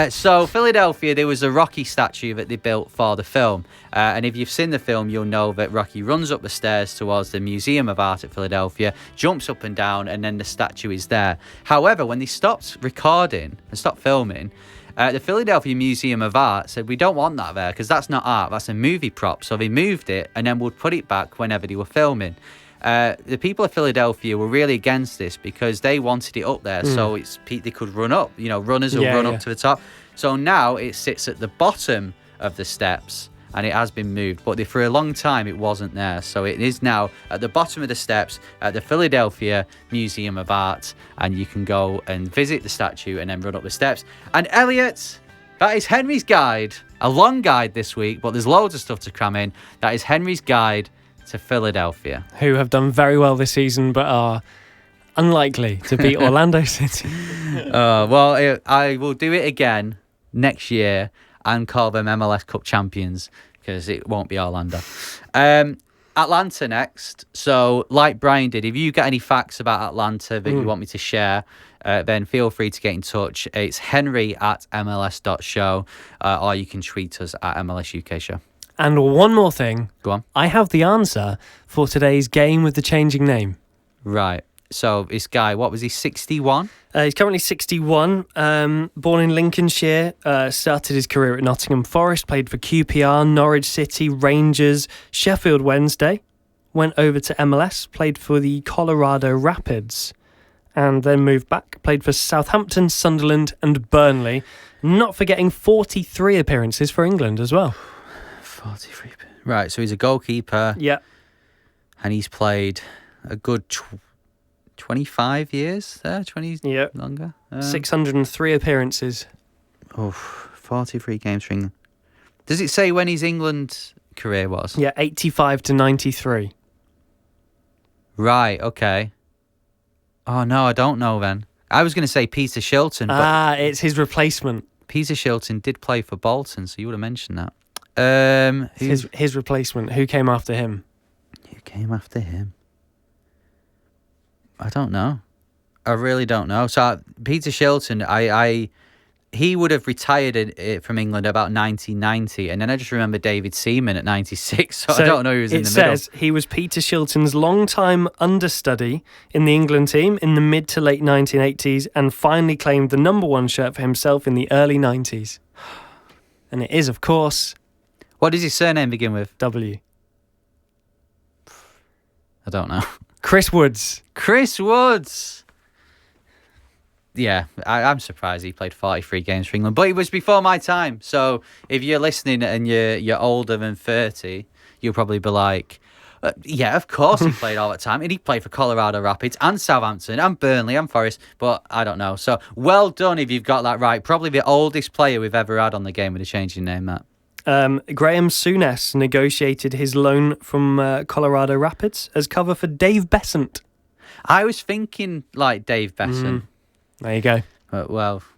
So Philadelphia, there was a Rocky statue that they built for the film. And if you've seen the film, you'll know that Rocky runs up the stairs towards the Museum of Art at Philadelphia, jumps up and down, and then the statue is there. However, when they stopped recording and stopped filming, the Philadelphia Museum of Art said, we don't want that there because that's not art, that's a movie prop. So they moved it and then would put it back whenever they were filming. The people of Philadelphia were really against this because they wanted it up there so they could run up. You know, runners will run up to the top. So now it sits at the bottom of the steps and it has been moved. But for a long time, it wasn't there. So it is now at the bottom of the steps at the Philadelphia Museum of Art. And you can go and visit the statue and then run up the steps. And Elliot, that is Henry's guide. A long guide this week, but there's loads of stuff to cram in. That is Henry's guide to Philadelphia.
Who have done very well this season, but are unlikely to beat Orlando City.
Well, I will do it again next year and call them MLS Cup champions because it won't be Orlando. Atlanta next. So, like Brian did, if you get any facts about Atlanta that you want me to share, then feel free to get in touch. It's henry@mls.show, or you can tweet us at MLS UK Show.
And one more thing.
Go on.
I have the answer for today's game with the changing name.
Right. So this guy, what was he, 61?
He's currently 61, born in Lincolnshire, started his career at Nottingham Forest, played for QPR, Norwich City, Rangers, Sheffield Wednesday, went over to MLS, played for the Colorado Rapids, and then moved back, played for Southampton, Sunderland and Burnley, not forgetting 43 appearances for England as well.
43. Right, so he's a goalkeeper.
Yeah.
And he's played a good 25 years there, 20 longer.
603 appearances.
43 games for England. Does it say when his England career was?
Yeah, 85 to 93.
Right, okay. Oh, no, I don't know then. I was going to say Peter Shilton. But
it's his replacement.
Peter Shilton did play for Bolton, so you would have mentioned that.
His replacement. Who came after him?
Who came after him? I don't know. I really don't know. So Peter Shilton, he would have retired from England about 1990, and then I just remember David Seaman at 96. So I don't know who was in the middle. It says
he was Peter Shilton's long-time understudy in the England team in the mid to late 1980s, and finally claimed the number one shirt for himself in the early 90s. And it is, of course.
What does his surname begin with?
W.
I don't know.
Chris Woods.
Chris Woods. Yeah, I'm surprised he played 43 games for England, but it was before my time. So if you're listening and you're older than 30, you'll probably be like, yeah, of course he played all that time. And he played for Colorado Rapids and Southampton and Burnley and Forest, but I don't know. So well done if you've got that right. Probably the oldest player we've ever had on the game with a changing name, Matt.
Graham Souness negotiated his loan from Colorado Rapids as cover for Dave Besant.
I was thinking like Dave Besant.
There you go.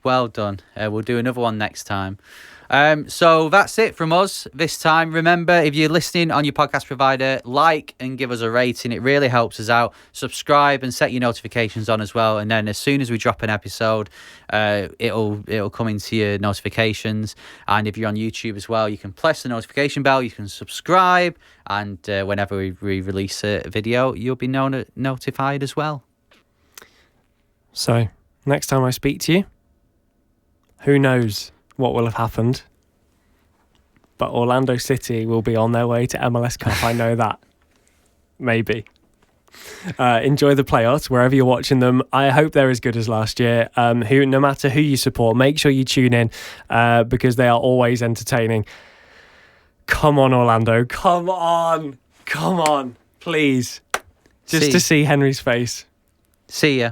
Well done. We'll do another one next time. So that's it from us this time. Remember, if you're listening on your podcast provider, like and give us a rating. It really helps us out. Subscribe and set your notifications on as well. And then as soon as we drop an episode, it'll come into your notifications. And if you're on YouTube as well, you can press the notification bell. You can subscribe, and whenever we release a video, you'll be notified as well.
So next time I speak to you, who knows what will have happened, but Orlando City will be on their way to MLS Cup. I know that. Maybe. Enjoy the playoffs wherever you're watching them. I hope they're as good as last year. No matter who you support, make sure you tune in because they are always entertaining. Come on, Orlando. Come on. Please. Just to see Henry's face.
See ya.